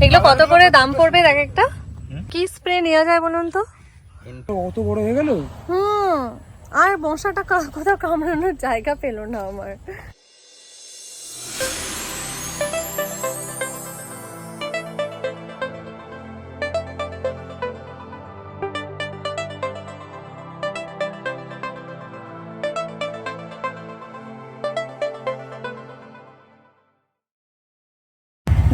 এগুলো কত করে দাম পড়বে এক একটা? কি স্প্রে নেওয়া যায় বলুন তো? অত বড় হয়ে গেল। আর মশাটা কোথাও কামড়ানোর জায়গা পেল না আমার।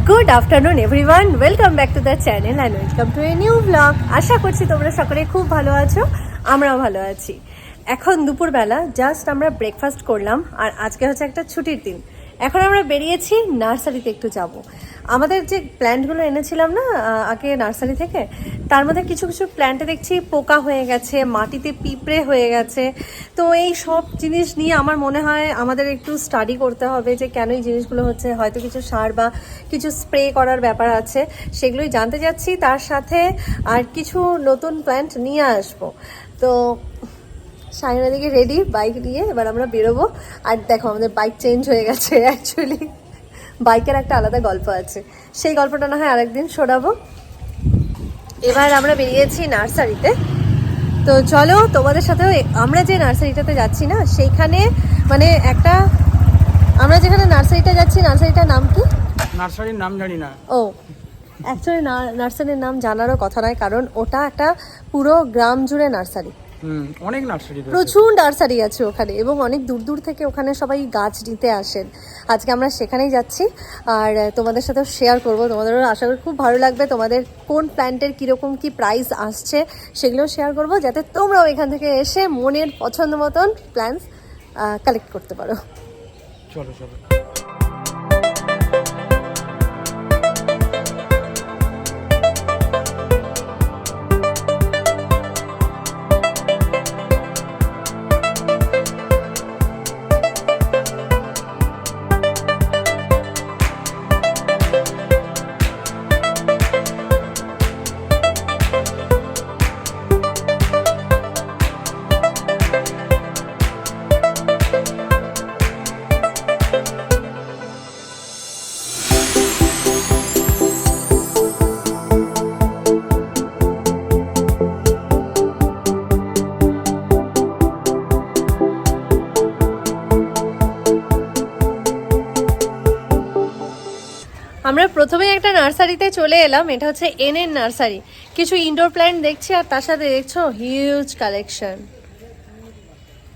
Good afternoon everyone, welcome back to the channel and welcome to a new blog. আশা করছি তোমরা সকলে খুব ভালো আছো, আমরাও ভালো আছি। এখন দুপুরবেলা জাস্ট আমরা ব্রেকফাস্ট করলাম, আর আজকে হচ্ছে একটা ছুটির দিন। এখন আমরা বেরিয়েছি নার্সারিতে একটু যাব। আমাদের যে প্ল্যান্টগুলো এনেছিলাম না আগে নার্সারি থেকে, তার মধ্যে কিছু কিছু প্ল্যান্টে দেখছি পোকা হয়ে গেছে, মাটিতে পিঁপড়ে হয়ে গেছে। তো এই সব জিনিস নিয়ে আমার মনে হয় আমাদের একটু স্টাডি করতে হবে যে কেন এই জিনিসগুলো হচ্ছে। হয়তো কিছু সার বা কিছু স্প্রে করার ব্যাপার আছে, সেগুলোই জানতে যাচ্ছি। তার সাথে আর কিছু নতুন প্ল্যান্ট নিয়ে আসবো। তো সাইনের দিকে রেডি বাইক নিয়ে, এবার আমরা বেরোবো। আর দেখো আমাদের বাইক চেঞ্জ হয়ে গেছে। অ্যাকচুয়ালি বাইকের একটা আলাদা গল্প আছে, সেই গল্পটা না হয় আরেকদিন শোনাবো। এবার আমরা বেরিয়েছি নার্সারিতে। তো চলো তোমাদের সাথেও, আমরা যে নার্সারিটাতে যাচ্ছি না সেইখানে মানে একটা, আমরা যেখানে নার্সারিটা যাচ্ছি নার্সারিটার নাম কি? নার্সারির নাম জানি না। ও অ্যাকচুয়ালি নার্সারির নাম জানারও কথা নয়, কারণ ওটা একটা পুরো গ্রাম জুড়ে নার্সারি। অনেক নার্সারি, প্রচুর নার্সারি আছে ওখানে, এবং অনেক দূর দূর থেকে ওখানে সবাই গাছ নিতে আসেন। আজকে আমরা সেখানেই যাচ্ছি, আর তোমাদের সাথেও শেয়ার করবো। তোমাদেরও আশা করি খুব ভালো লাগবে। তোমাদের কোন প্ল্যান্টের কীরকম কী প্রাইস আসছে সেগুলো শেয়ার করবো, যাতে তোমরাও এখান থেকে এসে মনের পছন্দ মতন প্ল্যান্টস কালেক্ট করতে পারো। চলো চলো। আমরা প্রথমেই একটা নার্সারিতে চলে এলাম, এটা হচ্ছে এনএন নার্সারি। কিছু ইনডোর প্ল্যান্ট দেখছি, আর তার সাথে দেখছো হিউজ কালেকশন,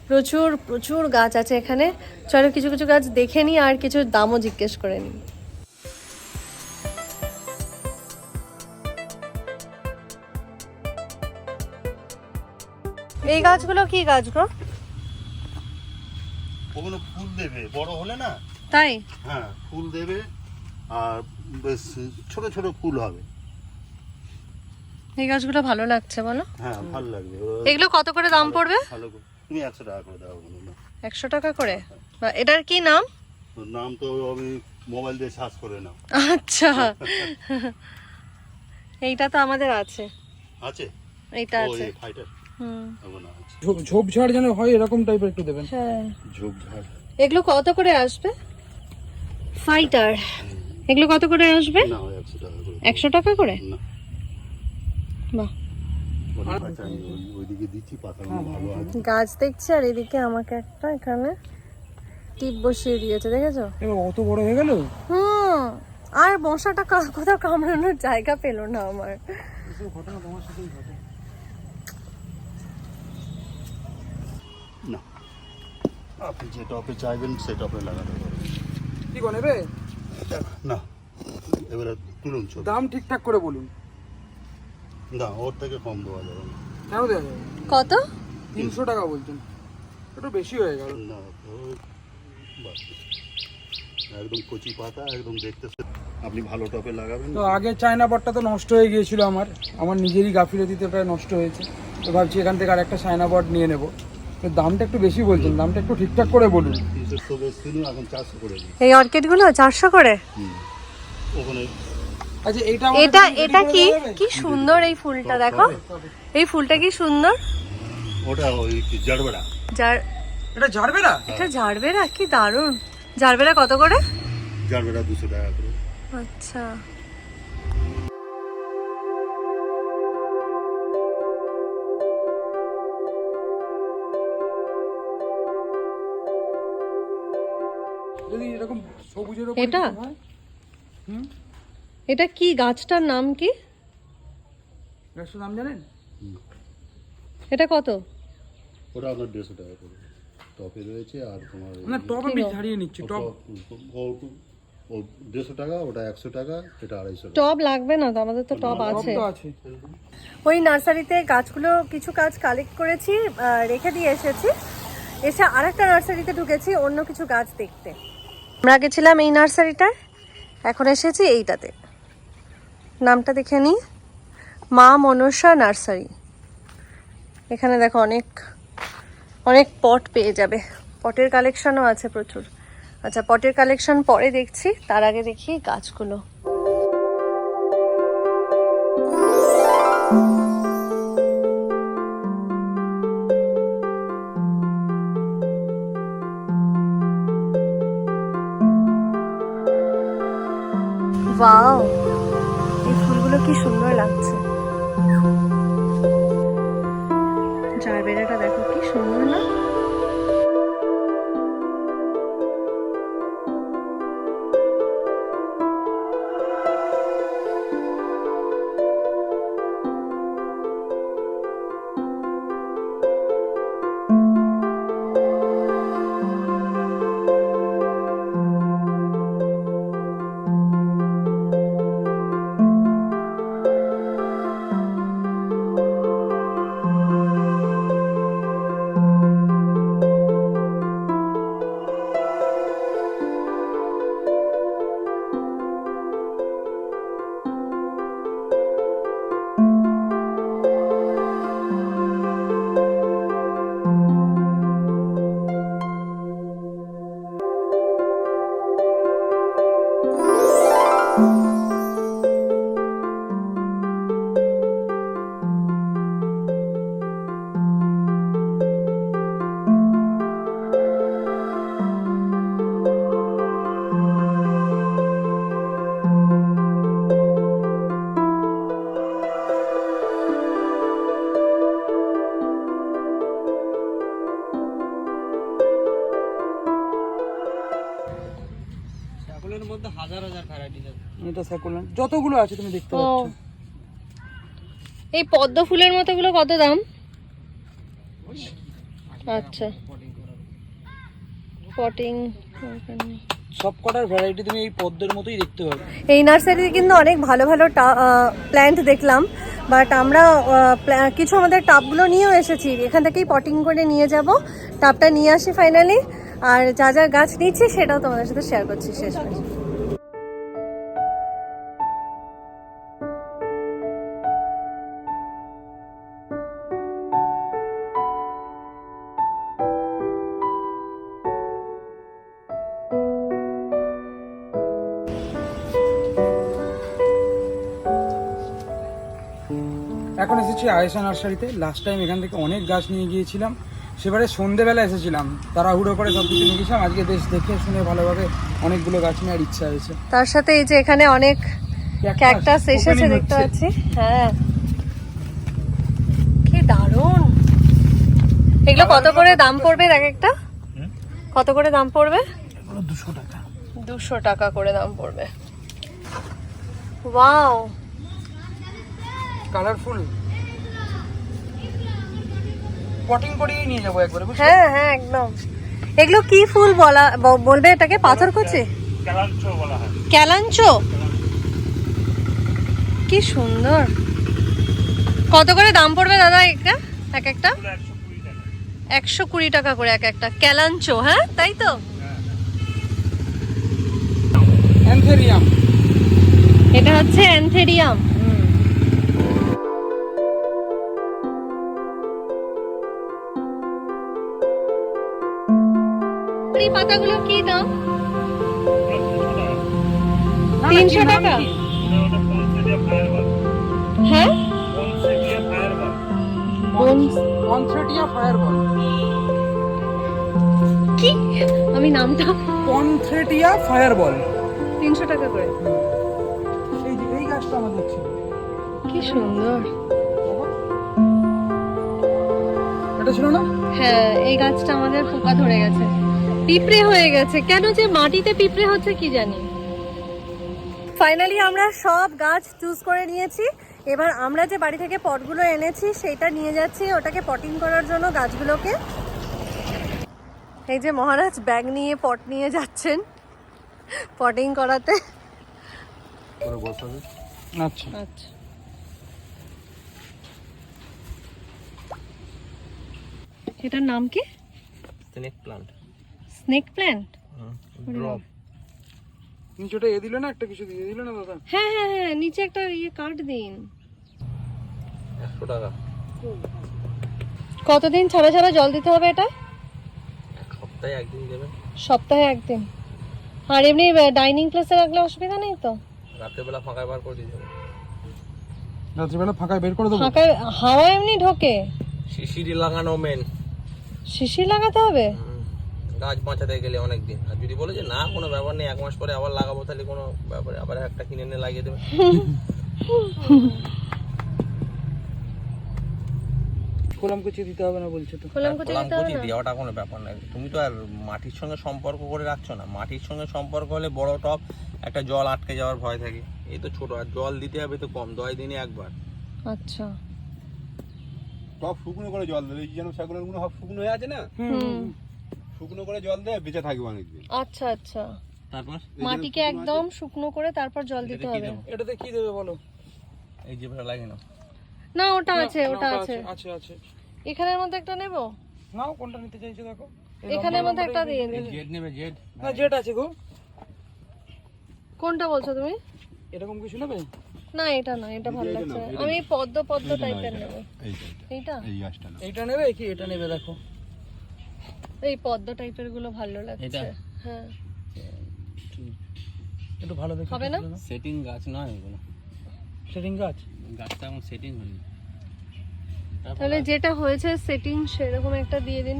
প্রচুর প্রচুর গাছ আছে এখানে। চলো কিছু কিছু গাছ দেখে নিই, আর কিছু দামও জিজ্ঞেস করে নিই। এই গাছগুলো কি গাছ গো? ওগুলো ফুল দেবে বড় হলে না। তাই? হ্যাঁ, ফুল দেবে, আর বেশ ছোট ছোট ফুল হবে। এই গাছগুলো ভালো লাগছে বলো? হ্যাঁ, ভালো লাগবে। এগুলো কত করে দাম পড়বে? ভালো, তুমি 100 টাকা করে দাও। 100 টাকা করে? বা এটার কি নাম? নাম তো আমি মোবাইল দিয়ে সার্চ করে নাও। আচ্ছা। এইটা তো আমাদের আছে। আছে? এইটা আছে। ওই ফাইটার। ঝোপঝাড় যেন হয় এরকম টাইপের একটু দেবেন। হ্যাঁ, ঝোপঝাড়। এগুলো কত করে আসবে? ফাইটার এগুলো কত করে আসবে? না, 100 টাকা করে। 100 টাকা করে? না, বাহ, ওইদিকে দিচ্ছি, পাতাগুলো ভালো আছে। গাছ দেখছি, আর এদিকে আমাকে একটা এখানে টিপ বসিয়ে দিয়েছে, দেখেছো? এবার অত বড় হয়ে গেল। আর মশাটা কোথাও কামড়ানোর জায়গা পেল না আমার। ঘটনা তোমার সাথেই ঘটে। না, আপনি যে টপে চাইবেন সে টপে লাগাতে পারবেন। কি নেবে? না, এবারে তুলুন ছবি। দাম ঠিকঠাক করে বলুন। না, ওর থেকে কম দেওয়া যাবে না। কেন দেওয়া যাবে? কত? 300 টাকা বলছেন, একটু বেশি হয়ে গেল। না, বাস একদম কচি পাতা, একদম দেখতে আপনি ভালো টপে লাগাবেন। তো আগে চায়না বটটা তো নষ্ট হয়ে গিয়েছিল, আমার নিজেরই গাফিলতিতে প্রায় নষ্ট হয়েছে। তো ভাবছি এখান থেকে আর একটা চায়না বট নিয়ে নেবো। তো দামটা একটু বেশি বলছেন, দামটা একটু ঠিকঠাক করে বলুন। 300 বেশ ছিল, এখন 400 করে দিই। এই অর্কিডগুলো 400 করে? ওখানে আচ্ছা, এটা কি কি সুন্দর এই ফুলটা, দেখো এই ফুলটা কি সুন্দর। ওটা ওই জারবেরা। এটা জারবেরা? এটা জারবেরা, কি দারুণ। জারবেরা কত করে? জারবেরা 200 টাকা করে। আচ্ছা, যদি এরকম সবুজের উপর এটা? কিছু হয়। হুম, এটা কি গাছটার নাম কি? গাছটার নাম জানেন? এটা কত? ওটা আপনার 150 টাকা করে টপে রয়েছে। আর তোমার না টপ আমি ছাড়িয়ে নিচ্ছি, টপ ও 150 টাকা, ওটা 100 টাকা, এটা 250 টাকা। টব লাগবে না তো, আমাদের তো টব টপ আছে। তো আছে। ওই নার্সারিতে গাছগুলো কিছু গাছ কালেক্ট করেছি, রেখে দিয়ে এসেছি। এসে আরেকটা নার্সারিতে ঢুকেছি অন্য কিছু গাছ দেখতে। আমরা গেছিলাম এই নার্সারিটায়, এখন এসেছি এইটাতে। নামটা দেখে নিই, মা মনসা নার্সারি। এখানে দেখো অনেক অনেক পট পেয়ে যাবে, পটের কালেকশনও আছে প্রচুর। আচ্ছা, পটের কালেকশন পরে দেখছি, তার আগে দেখি গাছগুলো। ওয়াও, এই ফুলগুলো কি সুন্দর লাগছে। জারবেরাটা দেখো কি সুন্দর না? এটা সাকুলেন্ট যতগুলো আছে তুমি দেখতে ও, পাচ্ছ। এই পদ্ম ফুলের মতো গুলো কত দাম? আচ্ছা, পটিং। সব কটার ভ্যারাইটি তুমি এই পদ্মের মতোই দেখতে পাবে। এই নার্সারিতে কিন্তু অনেক ভালো ভালো প্ল্যান্ট দেখলাম, বাট আমরা কিছু আমাদের টাবগুলো নিয়েও এসেছি, এখান থেকেই পটিং করে নিয়ে যাব। টাবটা নিয়ে আসি ফাইনালি, আর যা যা গাছ নিচ্ছি সেটাও তোমাদের সাথে শেয়ার করছি শেষমেশ। এখন এসেছি আয়েশা নার্সারিতে। লাস্ট টাইম এখান থেকে অনেক গাছ নিয়ে গিয়েছিলাম, সেবারে সন্ধেবেলা এসেছিলাম, তাড়াহুড়ো করে সব কিছু নিয়ে গেছিলাম। আজকে বেশ দেখে শুনে ভালোভাবে অনেকগুলো গাছ নেওয়ার ইচ্ছা হয়েছে। তার সাথে এই যে এখানে অনেক ক্যাকটাস এসেছে দেখতে পাচ্ছি। হ্যাঁ, কি দারুণ। এগুলো কত করে দাম পড়বে এক একটা? কত করে দাম পড়বে? 200 টাকা। 200 টাকা করে দাম পড়বে। Wow, colourful. পটিং করেই নিয়ে যাবো একবারে, বুঝছো? হ্যাঁ হ্যাঁ একদম। এগুলো কি ফুল বলবে এটাকে? পাথরকুচি? ক্যালাঞ্চো বলা হয়। ক্যালাঞ্চো, কি সুন্দর। কত করে দাম পড়বে দাদা একটা এক একটা? 120 টাকা করে এক একটা ক্যালাঞ্চো। হ্যাঁ তাই তো। অ্যানথেরিয়াম। এটা হচ্ছে অ্যানথেরিয়াম। এই পাতাগুলো কি দাম? 300 টাকা। হ্যাঁ, পনথ্রেটিয়া ফায়ারবল। কি? আমি নামটা। পনথ্রেটিয়া ফায়ারবল 300 টাকা করে। এই যে এই গাছটা আমাদের ছিল। কি সুন্দর। এটা ছিল না? হ্যাঁ, এই গাছটা আমাদের পোকা ধরে গেছে। পিঁপড়ে হয়ে গেছে, কেন যে মাটিতে পিঁপড়ে হচ্ছে কি জানি। ফাইনালি আমরা সব গাছ চুজ করে নিয়েছি। এবার আমরা যে বাড়ি থেকে পটগুলো এনেছি সেটা নিয়ে যাচ্ছি ওটাকে পটিং করার জন্য গাছগুলোকে। এই যে মহারাজ ব্যাগ নিয়ে পট নিয়ে যাচ্ছেন পটিং করাতে। আচ্ছা আচ্ছা, এটার নাম কি? Snake plant. Snake plant. Drop. নিচেটা দিল না, একটা কিছু দিয়ে দিল না দাদা? হ্যাঁ হ্যাঁ হ্যাঁ, নিচে একটা কাট দিন। 100 টাকা। কতদিন ছাড়া ছাড়া জল দিতে হবে এটা? সপ্তাহে একদিন দেবেন। সপ্তাহে একদিন। আর এমনি ডাইনিং প্লেসে রাখলে অসুবিধা নেই তো? রাতের বেলা ফাঁকায় বার করে দিয়ে যাবেন। রাত্রিবেলা ফাঁকায় বের করে দেবো? ফাঁকা হাওয়া এমনি ঢোকে? শিশিরি লাগানো মেন। শিশি লাগাতে হবে? গাছ বাঁচাতে গেলে অনেক দিন। আর যদি বলে যে না কোনো ব্যাপার নেই 1 মাস পরে আবার লাগাবো, তাহলে কোনো ব্যাপারে আবার একটা কিনে এনে লাগিয়ে দেবে। কলম কুচি দিতে হবে না বলছে তো? খোলাম কুচি দিতে হবে না? দেওয়াটা কোনো ব্যাপার না। তুমি তো আর মাটির সঙ্গে সম্পর্ক করে রাখছো না। মাটির সঙ্গে সম্পর্ক হলে বড় টব একটা জল আটকে যাওয়ার ভয় থাকে। এই তো ছোট, আর জল দিতে হবে তো কম, 10 দিনে একবার। আচ্ছা। টপ শুকনো করে জল দেবে, এই যেন ছাগলের গুলো সব শুকনো হয়ে আছে না, শুকনো করে জল দেবে, বেঁচে থাকবে অনেকদিন। আচ্ছা আচ্ছা, তারপর মাটিকে একদম শুকনো করে তারপর জল দিতে হবে। এটাতে কি দেবে বলো? এই যে ভালো লাগে না। না ওটা আছে, ওটা আছে। আছে আছে। এখানের মধ্যে একটা নেব? নাও, কোনটা নিতে চাইছো দেখো। এখানের মধ্যে একটা দিয়ে দিন। জেড নেবে? জেড না, জেট আছে গো। কোনটা বলছো তুমি? এরকম কিছু নেবে? না এটা না, এটা ভালো লাগছে। আমি পদ্ম পদ্ম টাইপের নেব। এইটা? এই গাছটা না। এইটা নেবে কি এটা নেবে দেখো? এই পদ্ম টাইপের গুলো ভালো লাগছে। এটা? হ্যাঁ। একটু ভালো দেখে হবে না? সেটিং গাছ নয় এগুলো। সেটিং গাছ। গাছটা এখন সেটিং হয়নি। তাহলে যেটা হয়েছে সেটিং সেরকম একটা দিয়ে দিন।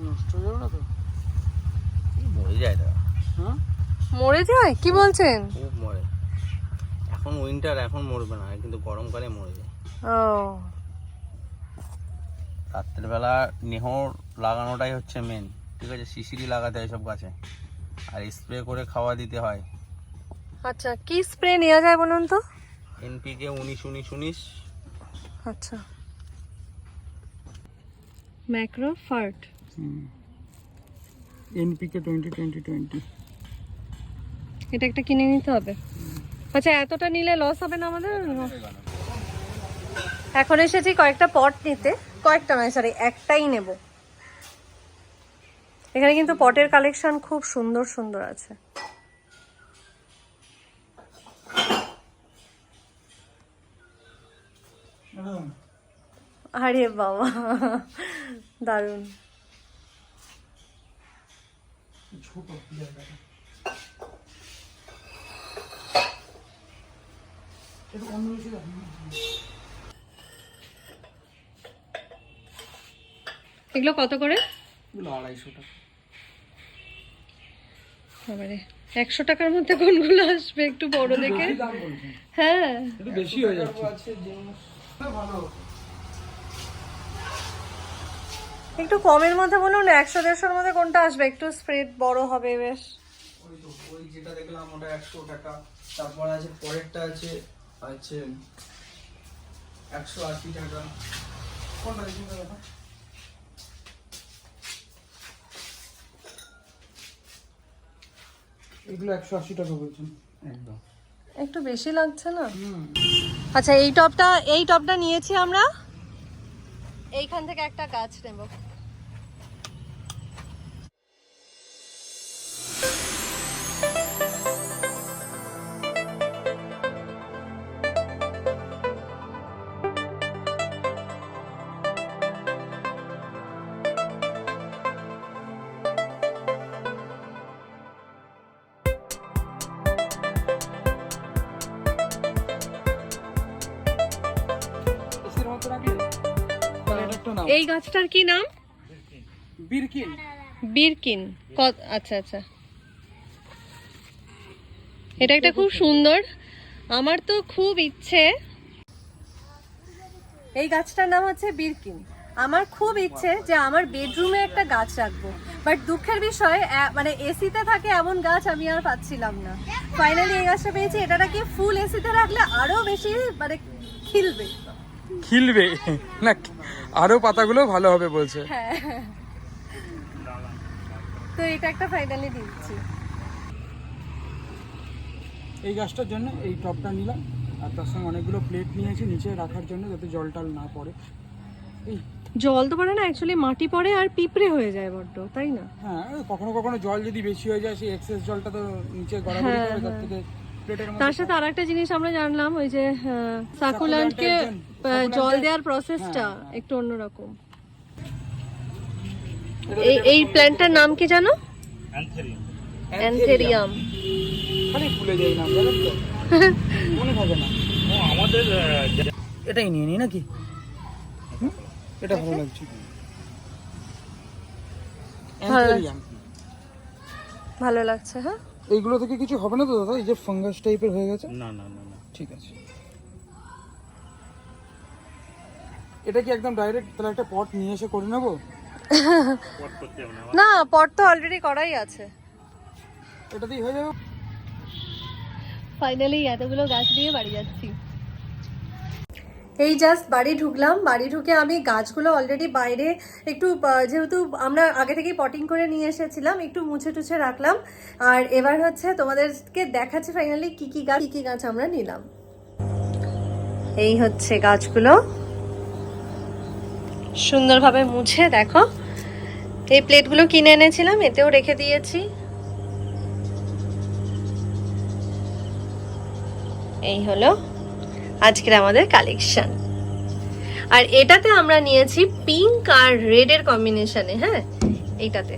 নষ্ট হয়ে যাবে না তো? মরে যায় না। হ্যাঁ, মরে যায়? কি বলছেন? খুব মরে। এখন উইন্টার, এখন মরবে না, কিন্তু গরমকালে মরে যায়। ও রাত্রেবেলা নেহর লাগানোটাই হচ্ছে মেন। ঠিক আছে, শিশিরি লাগাতে হয় সব গাছে, আর স্প্রে করে খাওয়া দিতে হয়। আচ্ছা, কি স্প্রে নেওয়া যায় বলুন তো? এনপিকে 19-19-19। আচ্ছা, ম্যাক্রো ফার্ট। এনপিকে 20-20-20। এটা একটা কিনে নিতে হবে। আচ্ছা, এতটা নিলে লস হবে না আমাদের? এখন এসেছি কয়েকটা পট নিতে। কয়েকটা নয়, সরি, একটাই নেব। এখানে কিন্তু পটের কালেকশন খুব সুন্দর সুন্দর আছে। আরে বাবা, দারুণ। ছোট জায়গাটা। এটা অন্য কিছু দেখো। এগুলো কত করে? এগুলো 250 টাকা। বাবারে, 100 টাকার মধ্যে কোনগুলো আসবে একটু বড় দেখে? দাম বলছেন? হ্যাঁ, একটু বেশি হয়ে যাচ্ছে। ভালো। একটু কমের মধ্যে বলুন। 100-150-র মধ্যে কোনটা আসবে? একটু স্প্রেড বড় হবে বেশ। ওই তো ওই যেটা দেখলাম ওটা 100 টাকা। তারপর আছে পরেরটা আছে 180 টাকা। কোনটা দেখুন দাদা? এগুলো 180 টাকা বলছেন। একদম একটু বেশি লাগছে না? আচ্ছা, এই টপটা নিয়েছি আমরা। এইখান থেকে একটা গাছ নেব। এসের মতো রাখলে তাহলে এটা একটা নাম। এই গাছটার কি নাম? বিরকিন। বিরকিন। আচ্ছা আচ্ছা, এটা একটা খুব সুন্দর। আমার তো খুব ইচ্ছে এই গাছটার নাম হচ্ছে বিরকিন। আমার খুব ইচ্ছে যে আমার বেডরুমে একটা গাছ রাখবো, বাট দুঃখের বিষয় মানে এসিতে থাকে এমন গাছ আমি আর পাচ্ছিলাম না। ফাইনালি এই গাছটা পেয়েছি। এটা নাকি ফুল এসিতে রাখলে আরো বেশি মানে খিলবে না, আরো পাতাগুলো ভালো হবে বলছে। হ্যাঁ, তো এটা একটা ফাইনালি দিচ্ছি। এই গাছটার জন্য এই টবটা নিলাম, আর তার সঙ্গে অনেকগুলো প্লেট নিয়েছি নিচে রাখার জন্য, যাতে জল টল না পড়ে। এই জল তো পড়ে না, অ্যাকচুয়ালি মাটি পড়ে আর পিঁপড়ে হয়ে যায় বড্ড, তাই না? হ্যাঁ, কখনো কখনো জল যদি বেশি হয়ে যায়, সেই এক্সেস জলটা তো নিচে গড়াগড়ি করে, তার থেকে প্লেটের মধ্যে। তার সাথে আরেকটা জিনিস আমরা জানলাম, ওই যে সাকুল্যান্ডকে জল দেওয়ার প্রসেসটা একটু অন্যরকম। এই প্ল্যান্টটার নাম কি জানো? অ্যানথেরিয়াম। খালি ভুলে যাই নাম, জানেন তো, মনে থাকে না। এটাই নিয়ে নিই নাকি? এটা ভালো লাগছে। ভালো লাগছে। হ্যাঁ, এইগুলো থেকে কিছু হবে না তো দাদা? এই যে ফাঙ্গাস টাইপের হয়ে গেছে। না না না না, ঠিক আছে। এটা কি একদম ডাইরেক্ট তাহলে একটা পট নিয়ে এসে করে নেবো? না, পট তো অলরেডি করাই আছে। এটাতেই হয়ে যাবে। ফাইনালি এতগুলো গাছ দিয়ে বাড়ি যাচ্ছি। এই জাস্ট বাড়ি ঢুকলাম। বাড়ি ঢুকে আমি গাছগুলো অলরেডি বাইরে একটু, যেহেতু আমরা আগে থেকেই পটিং করে নিয়ে এসেছিলাম, একটু মুছে টুছে রাখলাম। আর এবার হচ্ছে তোমাদেরকে দেখাচ্ছি ফাইনালি কি কি গাছ আমরা নিলাম। এই হচ্ছে গাছগুলো, সুন্দরভাবে মুছে দেখো। এই প্লেটগুলো কিনে এনেছিলাম, এতেও রেখে দিয়েছি। এই হলো আজকের আমাদের কালেকশন। আর এটাতে আমরা নিয়েছি পিঙ্ক আর রেড এর কম্বিনেশনে। হ্যাঁ, এইটাতে